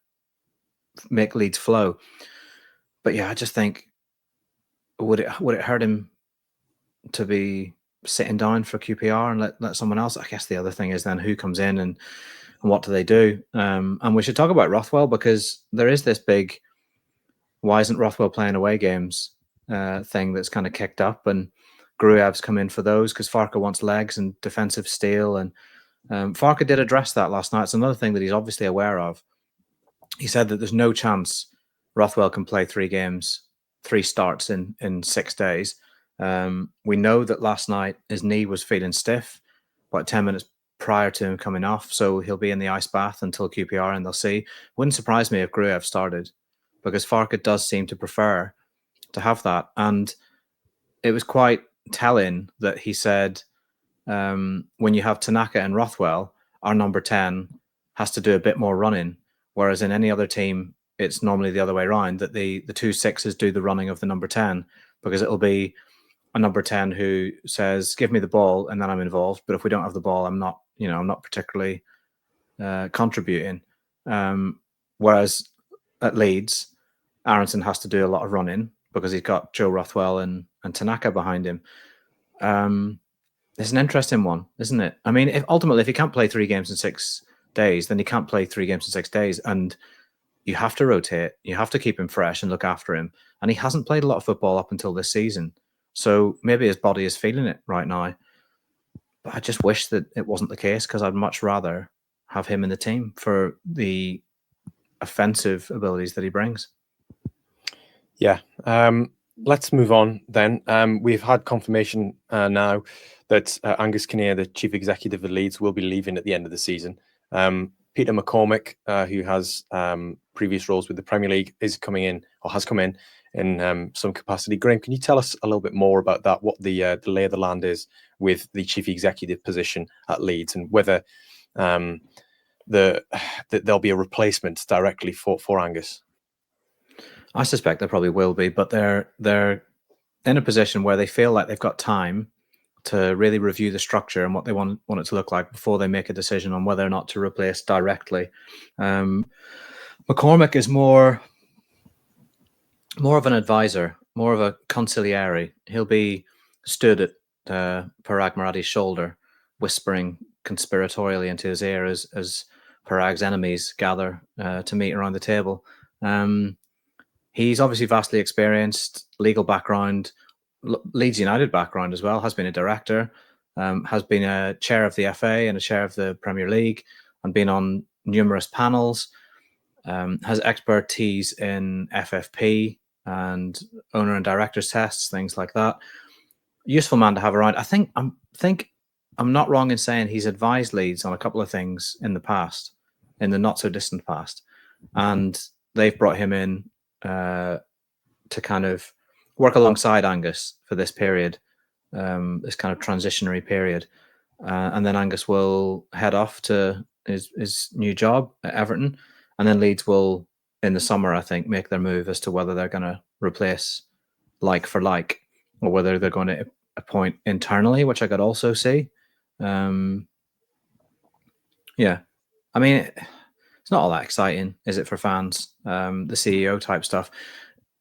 make Leeds flow. But yeah, I just think would it hurt him to be sitting down for QPR and let someone else? I guess the other thing is then who comes in and what do they do? And we should talk about Rothwell, because there is this big why isn't Rothwell playing away games thing that's kind of kicked up, and Gruev's come in for those because Farke wants legs and defensive steel. And Farke did address that last night. It's another thing that he's obviously aware of. He said that there's no chance Rothwell can play 3 games, 3 starts in 6 days. We know that last night his knee was feeling stiff about 10 minutes prior to him coming off, so he'll be in the ice bath until QPR, and they'll see. Wouldn't surprise me if Gruev started, because Farke does seem to prefer to have that. And it was quite telling that he said, when you have Tanaka and Rothwell, our number 10 has to do a bit more running, whereas in any other team, it's normally the other way around, that the 2 6s do the running of the number 10, because it'll be a number 10 who says, give me the ball and then I'm involved. But if we don't have the ball, I'm not particularly contributing. Whereas at Leeds, Aaronson has to do a lot of running because he's got Joe Rothwell and Tanaka behind him. It's an interesting one, isn't it? I mean, if he can't play 3 games in 6 days, then he can't play 3 games in 6 days. And you have to rotate. You have to keep him fresh and look after him. And he hasn't played a lot of football up until this season. So maybe his body is feeling it right now. But I just wish that it wasn't the case, because I'd much rather have him in the team for the offensive abilities that he brings. Yeah. Let's move on then. We've had confirmation now that Angus Kinnear, the chief executive of Leeds, will be leaving at the end of the season. Peter McCormick, who has previous roles with the Premier League, is coming in, or has come in some capacity. Graham, can you tell us a little bit more about that? What the lay of the land is with the chief executive position at Leeds, and whether there'll be a replacement directly for Angus? I suspect there probably will be, but they're in a position where they feel like they've got time to really review the structure and what they want it to look like before they make a decision on whether or not to replace directly. McCormick is more of an advisor, more of a conciliary. He'll be stood at Parag Marathi's shoulder, whispering conspiratorially into his ear as Parag's enemies gather to meet around the table. He's obviously vastly experienced, legal background, Leeds United background as well, has been a director, has been a chair of the FA and a chair of the Premier League, and been on numerous panels, has expertise in FFP and owner and directors tests, things like that. Useful man to have around. I think I'm not wrong in saying he's advised Leeds on a couple of things in the past, in the not so distant past, and they've brought him in to kind of work alongside Angus for this period, this kind of transitionary period, and then Angus will head off to his new job at Everton, and then Leeds will, in the summer, I think, make their move as to whether they're going to replace like for like, or whether they're going to appoint internally, which I could also see. Yeah, I mean, it's not all that exciting, is it, for fans? The CEO type stuff.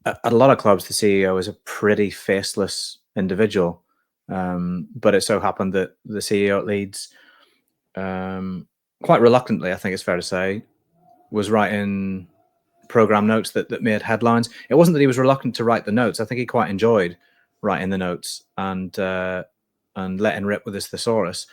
At a lot of clubs, the CEO is a pretty faceless individual, but it so happened that the CEO at Leeds, quite reluctantly, I think it's fair to say, was writing program notes that made headlines. It wasn't that he was reluctant to write the notes. I think he quite enjoyed writing the notes and letting rip with his thesaurus.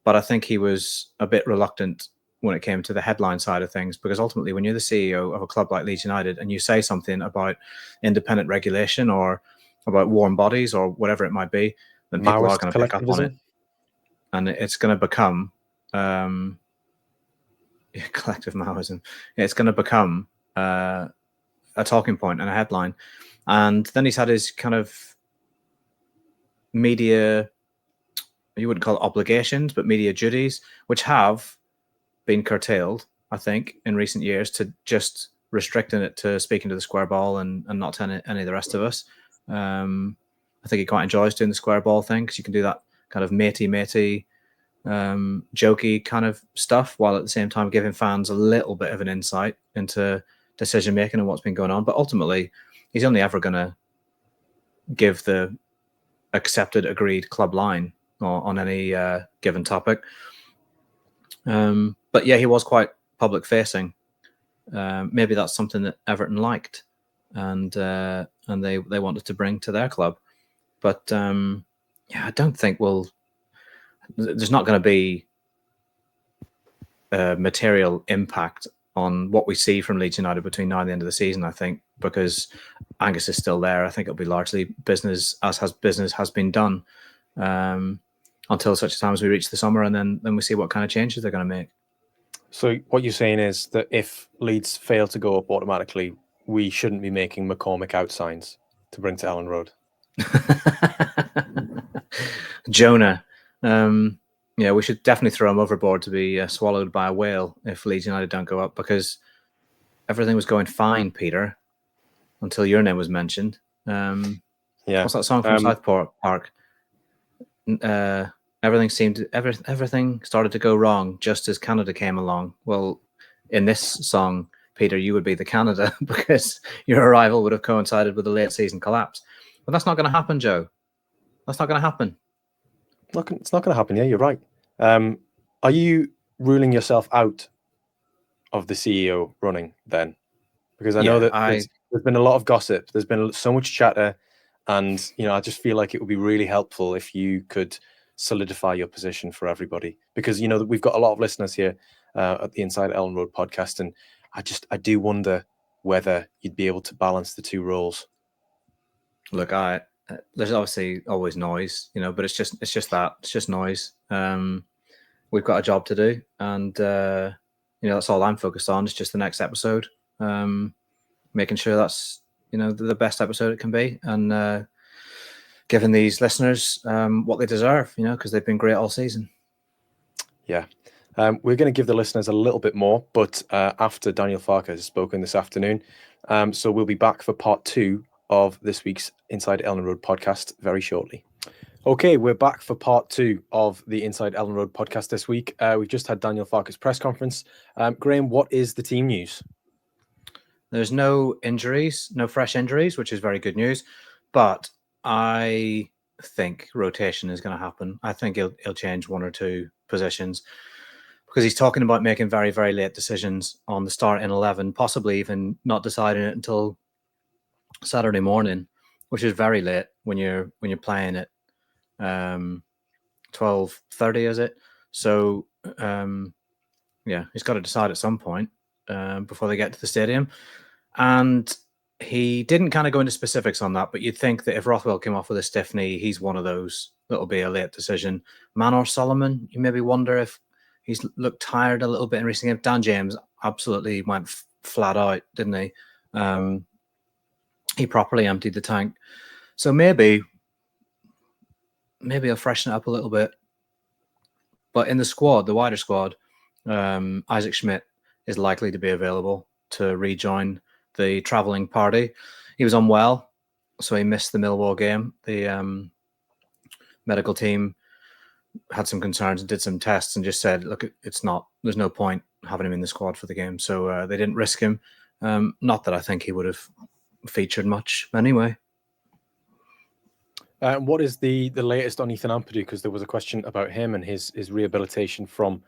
But I think he was a bit reluctant when it came to the headline side of things, because ultimately, when you're the CEO of a club like Leeds United and you say something about independent regulation or about warm bodies or whatever it might be, then people are going to pick up on it, and it's going to become collective Maoism. It's going to become a talking point and a headline. And then he's had his kind of media, you wouldn't call it obligations, but media duties, which have been curtailed, I think, in recent years, to just restricting it to speaking to the square ball and not to any of the rest of us. I think he quite enjoys doing the square ball thing, because you can do that kind of matey, jokey kind of stuff, while at the same time giving fans a little bit of an insight into decision making and what's been going on. But ultimately, he's only ever going to give the accepted, agreed club line on any given topic. But yeah, he was quite public facing. Maybe that's something that Everton liked, and they wanted to bring to their club. But yeah, I don't think there's not going to be a material impact on what we see from Leeds United between now and the end of the season, I think, because Angus is still there. I think it'll be largely business has been done until such a time as we reach the summer, and then we see what kind of changes they're going to make. So what you're saying is that if Leeds fail to go up automatically, we shouldn't be making McCormick out signs to bring to Ellen Road. Jonah. Yeah, we should definitely throw him overboard to be swallowed by a whale if Leeds United don't go up, because everything was going fine, Peter, until your name was mentioned. Yeah. What's that song from South Park? everything started to go wrong just as Canada came along. Well, in this song, Peter, you would be the Canada because your arrival would have coincided with the late season collapse. But that's not going to happen, Joe. That's not going to happen. It's not going to happen. Yeah, you're right. Are you ruling yourself out of the CEO running then? Because I know that there's been a lot of gossip. There's been so much chatter, and I just feel like it would be really helpful if you could solidify your position for everybody. Because we've got a lot of listeners here at the Inside Ellen Road podcast, and I do wonder whether you'd be able to balance the two roles. Look, there's obviously always noise, but it's just noise. We've got a job to do, and that's all I'm focused on. It's just the next episode, making sure that's the best episode it can be, and giving these listeners what they deserve, because they've been great all season. Yeah. We're going to give the listeners a little bit more, but after Daniel Farke has spoken this afternoon. So we'll be back for part 2 of this week's Inside Ellen Road podcast very shortly. Okay, we're back for part 2 of the Inside Ellen Road podcast this week. We've just had Daniel Farke's press conference. Graham, what is the team news? There's no injuries, no fresh injuries, which is very good news. But I think rotation is going to happen. I think he'll change 1 or 2 positions because he's talking about making very, very late decisions on the start in 11, possibly even not deciding it until Saturday morning, which is very late when you're playing at 12:30, is it? So he's got to decide at some point before they get to the stadium. And he didn't kind of go into specifics on that, but you'd think that if Rothwell came off with a stiff knee, he's one of those that'll be a late decision. Manor Solomon, you maybe wonder if he's looked tired a little bit in recent games. Dan James absolutely went flat out, didn't he? He properly emptied the tank. So maybe I'll freshen it up a little bit. But in the squad, the wider squad, Isaac Schmidt is likely to be available to rejoin the travelling party. He was unwell, so he missed the Millwall game. The medical team had some concerns and did some tests and just said, look, there's no point having him in the squad for the game. So they didn't risk him. Not that I think he would have featured much anyway. What is the latest on Ethan Ampadu? Because there was a question about him and his rehabilitation from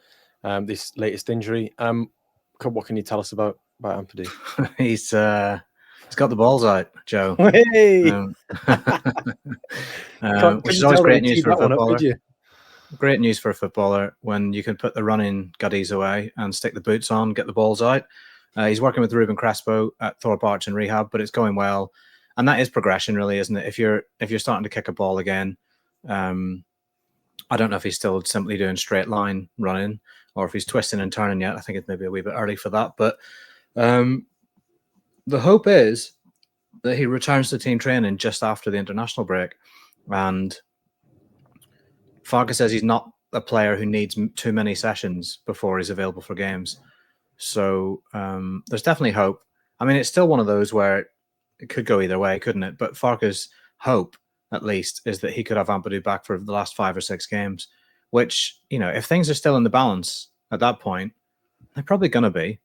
this latest injury. What can you tell us about Ampadu? He's got the balls out, Joe. Hey! Which is always great news for a footballer. Great news for a footballer when you can put the running gutties away and stick the boots on, get the balls out. He's working with Ruben Crespo at Thorpe Arch in rehab, but it's going well. And that is progression, really, isn't it? If you're starting to kick a ball again, I don't know if he's still simply doing straight line running or if he's twisting and turning yet. I think it's maybe a wee bit early for that. But the hope is that he returns to team training just after the international break. And Farke says he's not a player who needs too many sessions before he's available for games. So there's definitely hope. I mean, it's still one of those where it could go either way, couldn't it? But Farke's hope, at least, is that he could have Ampadu back for the last 5 or 6 games, which, if things are still in the balance at that point, they're probably going to be.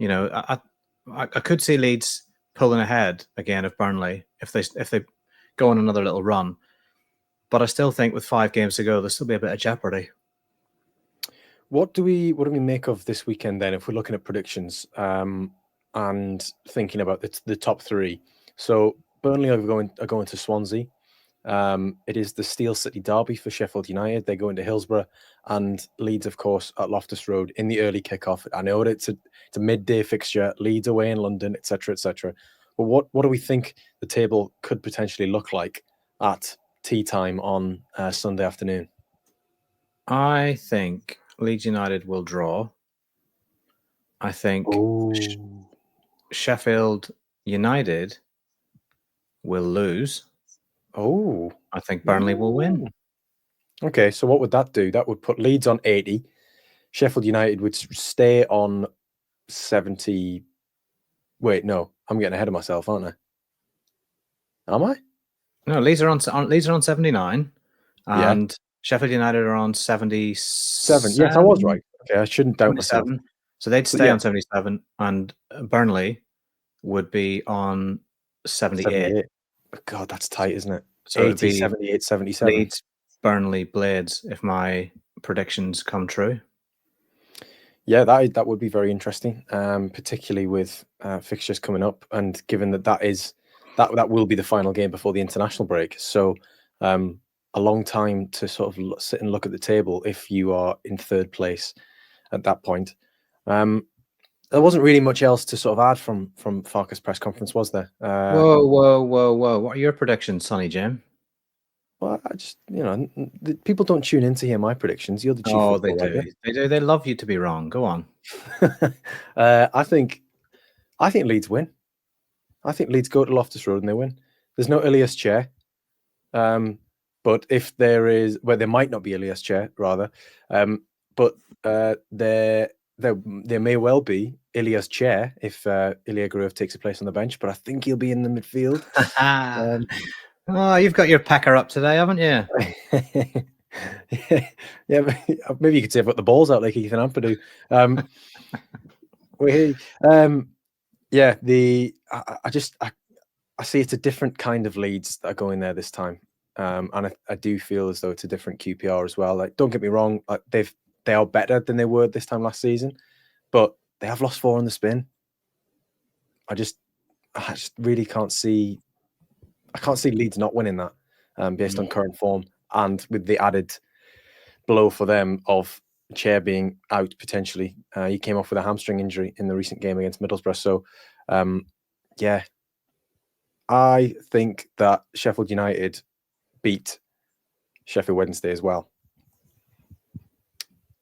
I could see Leeds pulling ahead again of Burnley if they go on another little run. But I still think with 5 games to go, there'll still be a bit of jeopardy. What do we make of this weekend then, if we're looking at predictions and thinking about the top 3? So Burnley are going to Swansea. It is the Steel City derby for Sheffield United. They go into Hillsborough, and Leeds, of course, at Loftus Road in the early kickoff. I know it's a midday fixture. Leeds away in London, etc., etc. But what do we think the table could potentially look like at tea time on Sunday afternoon? I think Leeds United will draw. I think Sheffield United will lose. I think Burnley will win. Okay, so what would that do? That would put Leeds on 80. Sheffield United would stay on 70. Wait, no, I'm getting ahead of myself, aren't I? Am I? No, Leeds are on 79, and Sheffield United are on 77. Yes, I was right. Okay, I shouldn't doubt myself. 77. So they'd stay on 77, and Burnley would be on 78. 78. God, that's tight, isn't it? So 80, it'd be 78, 77. Leeds, Burnley, Blades, if my predictions come true. Yeah, that would be very interesting, particularly with fixtures coming up, and given that will be the final game before the international break. So a long time to sort of sit and look at the table if you are in third place at that point. There wasn't really much else to sort of add from Farke's press conference, was there? Whoa! What are your predictions, Sonny Jim? Well, I just, people don't tune in to hear my predictions. You're the chief football they do. writer. They do. They love you to be wrong. Go on. I think Leeds win. I think Leeds go to Loftus Road and they win. There's no Ilias Chair. But if there is, well, there might not be Ilias Chair, rather. But there may well be Ilias Chair if Ilya Gruev takes a place on the bench, but I think he'll be in the midfield. Oh, you've got your packer up today, haven't you? Yeah, maybe you could say I've got the balls out like Ethan Ampadu. I see it's a different kind of Leeds that are going there this time, and I do feel as though it's a different QPR as well. Like, don't get me wrong, they are better than they were this time last season, but they have lost 4 on the spin. I just really can't see. I can't see Leeds not winning that based on current form, and with the added blow for them of Chair being out potentially. He came off with a hamstring injury in the recent game against Middlesbrough. So, yeah, I think that Sheffield United beat Sheffield Wednesday as well.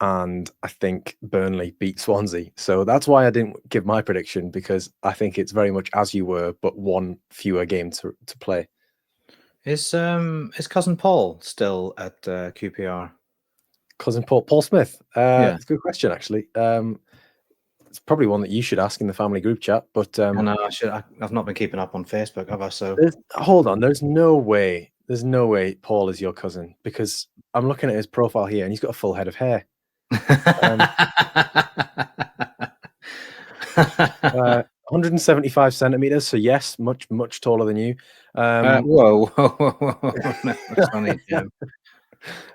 And I think Burnley beat Swansea. So that's why I didn't give my prediction, because I think it's very much as you were, but one fewer game to play. Is cousin Paul still at QPR? Cousin Paul Smith? Yeah. It's a good question, actually. It's probably one that you should ask in the family group chat. But I've not been keeping up on Facebook, have I? So hold on, there's no way Paul is your cousin, because I'm looking at his profile here and he's got a full head of hair. 175 centimeters, so yes, much taller than you. Whoa. No, funny, Jim.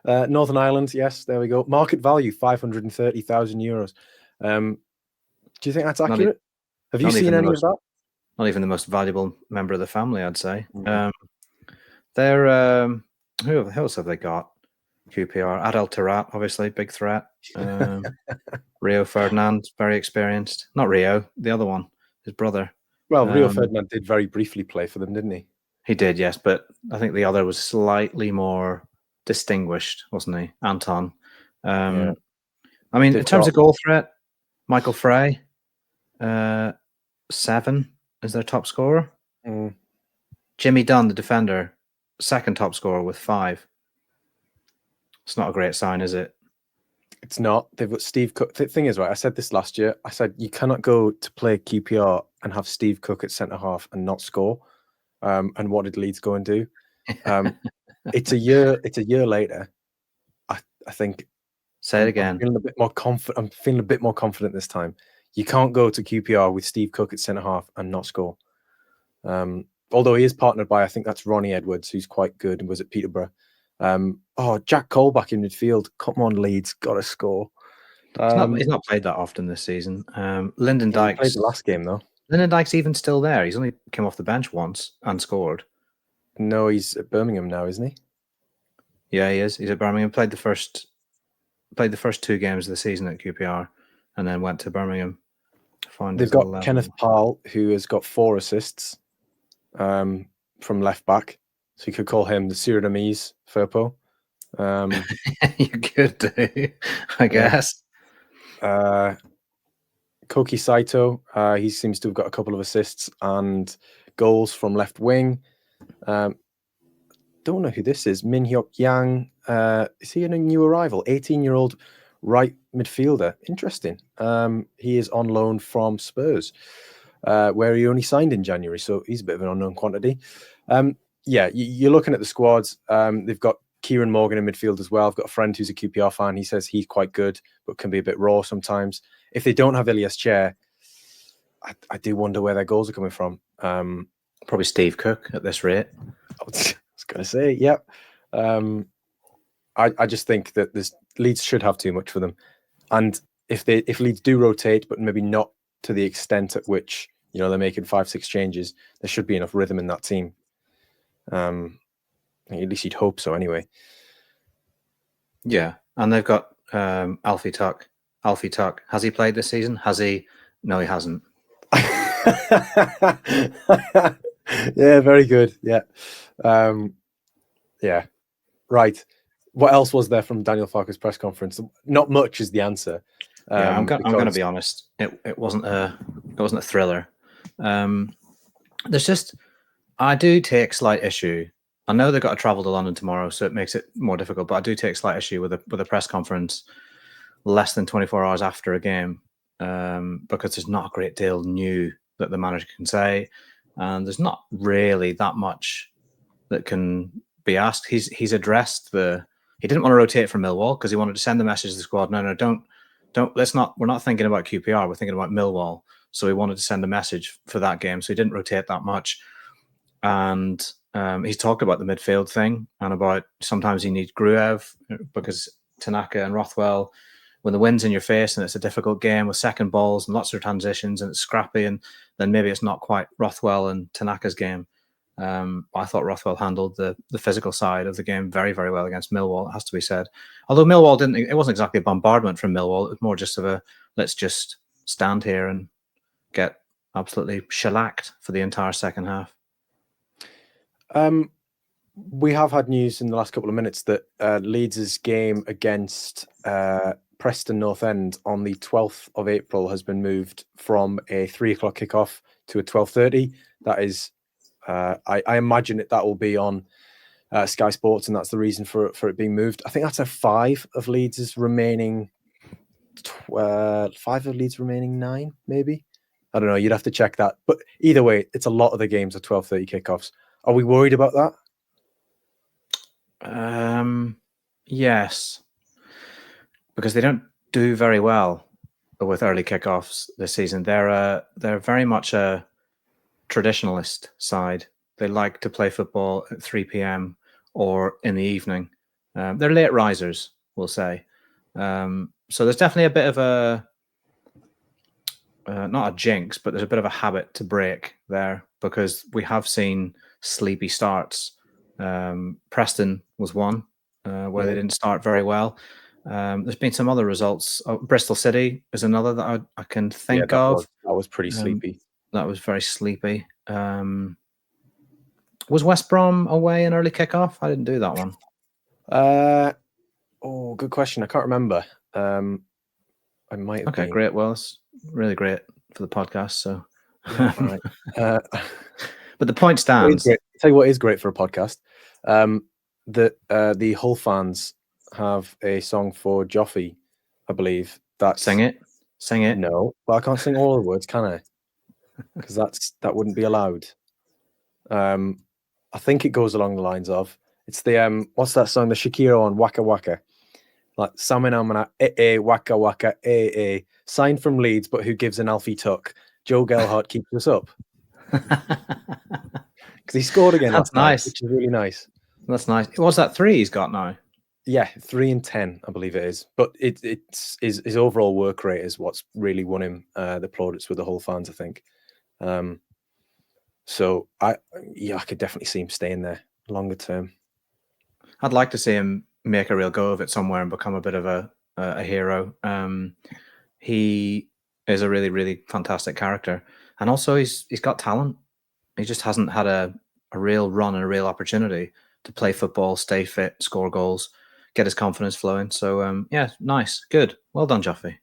Northern Ireland, yes, there we go. Market value 530,000 euros. Do you think that's accurate? Have you seen any of that? Not even the most valuable member of the family, I'd say. They're who else have they got? QPR, Adel Taarabt, obviously, big threat. Rio Ferdinand, very experienced. Not Rio, the other one, his brother. Well, Rio Ferdinand did very briefly play for them, didn't he? He did, yes, but I think the other was slightly more distinguished, wasn't he? Anton. Yeah. I mean, in terms of goal threat, Michael Frey, 7 is their top scorer. Jimmy Dunn, the defender, second top scorer with 5. It's not a great sign, is it? It's not. They've got Steve Cook. The thing is, right, I said this last year. I said you cannot go to play QPR and have Steve Cook at centre half and not score. And what did Leeds go and do? It's a year later. I think. Say it again. I'm feeling a bit more confident. I'm feeling a bit more confident this time. You can't go to QPR with Steve Cook at centre half and not score. Although he is partnered by, I think that's Ronnie Edwards, who's quite good and was at Peterborough. Jack Cole back in midfield. Come on, Leeds, got to score. He's not played that often this season. Lyndon Dykes played the last game though. Lyndon Dykes even still there. He's only came off the bench once and scored. No, he's at Birmingham now, isn't he? Yeah, he is. He's at Birmingham. Played the first 2 games of the season at QPR, and then went to Birmingham. They've got Kenneth Powell, who has got 4 assists from left back. So you could call him the Surinamese Firpo. You could do, I guess. Koki Saito, he seems to have got a couple of assists and goals from left wing. Don't know who this is. Min Hyuk Yang. Is he a new arrival? 18-year-old right midfielder. Interesting. He is on loan from Spurs, where he only signed in January, so he's a bit of an unknown quantity. Yeah, you're looking at the squads. They've got Kieran Morgan in midfield as well. I've got a friend who's a QPR fan. He says he's quite good, but can be a bit raw sometimes. If they don't have Ilias Chair, I do wonder where their goals are coming from. Probably Steve Cook at this rate. I was going to say, yeah. I just think that Leeds should have too much for them. And if Leeds do rotate, but maybe not to the extent at which they're making 5-6 changes, there should be enough rhythm in that team. At least you'd hope so, anyway. Yeah, and they've got Alfie Tuck. Alfie Tuck, has he played this season? Has he? No, he hasn't. Yeah, very good. Yeah, yeah. Right. What else was there from Daniel Farke's press conference? Not much is the answer. Yeah, I'm going to be honest. It wasn't a thriller. I do take slight issue. I know they've got to travel to London tomorrow, so it makes it more difficult. But I do take slight issue with a press conference less than 24 hours after a game, because there's not a great deal new that the manager can say, and there's not really that much that can be asked. He's addressed he didn't want to rotate from Millwall because he wanted to send the message to the squad. No, don't. We're not thinking about QPR. We're thinking about Millwall. So he wanted to send a message for that game. So he didn't rotate that much. And he's talked about the midfield thing and about sometimes you need Gruev because Tanaka and Rothwell, when the wind's in your face and it's a difficult game with second balls and lots of transitions and it's scrappy, and then maybe it's not quite Rothwell and Tanaka's game. I thought Rothwell handled the physical side of the game very, very well against Millwall, it has to be said. Although Millwall it wasn't exactly a bombardment from Millwall. It was more just let's just stand here and get absolutely shellacked for the entire second half. We have had news in the last couple of minutes that Leeds' game against Preston North End on the 12th of April has been moved from a 3:00 kickoff to a 12:30. That is, I imagine that will be on Sky Sports, and that's the reason for it being moved. I think that's a 5 of Leeds' remaining 9, maybe. I don't know. You'd have to check that. But either way, it's a lot of the games are 12:30 kickoffs. Are we worried about that? Yes, because they don't do very well with early kickoffs this season. They're very much a traditionalist side. They like to play football at 3 p.m. or in the evening. They're late risers, we'll say. So there's definitely a bit of not a jinx, but there's a bit of a habit to break there because we have seen sleepy starts. Preston was one where they didn't start very well. There's been some other results. Bristol City is another that I can think of. That was pretty sleepy. That was very sleepy. Was West Brom away an early kickoff? I didn't do that one. Good question. I can't remember. I might have been. Great. Well, it's really great for the podcast. So, yeah, all right. But the point stands. I'll tell you what is great for a podcast. That the Hull fans have a song for Joffy, I believe. Sing it. No, well, I can't sing all the words, can I? Because that wouldn't be allowed. I think it goes along the lines of it's the what's that song? The Shakira on Waka Waka, like Saminamana Waka Waka signed from Leeds, but who gives an Alfie Tuck? Joe Gelhardt keeps us up because he scored again. That's nice. Which is really nice. That's nice. What's that 3 he's got now? Yeah, 3 and 10, I believe it is. But it's his overall work rate is what's really won him the plaudits with the Hull fans, I think. So I could definitely see him staying there longer term. I'd like to see him make a real go of it somewhere and become a bit of a hero. He is a really, really fantastic character, and also he's got talent. He just hasn't had a real run and a real opportunity to play football, stay fit, score goals, get his confidence flowing. So yeah, nice, good, well done, Joffy.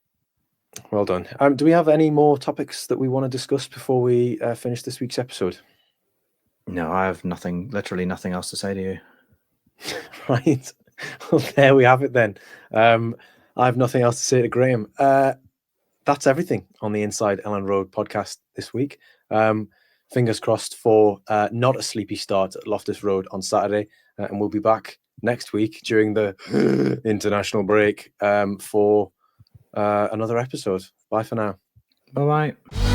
Well done. Do we have any more topics that we want to discuss before we finish this week's episode? No, I have literally nothing else to say to you. Right. Well, there we have it then. I have nothing else to say to Graham. That's everything on the Inside Ellen Road podcast this week. Fingers crossed for not a sleepy start at Loftus Road on Saturday. And we'll be back next week during the international break for another episode. Bye for now. Bye bye.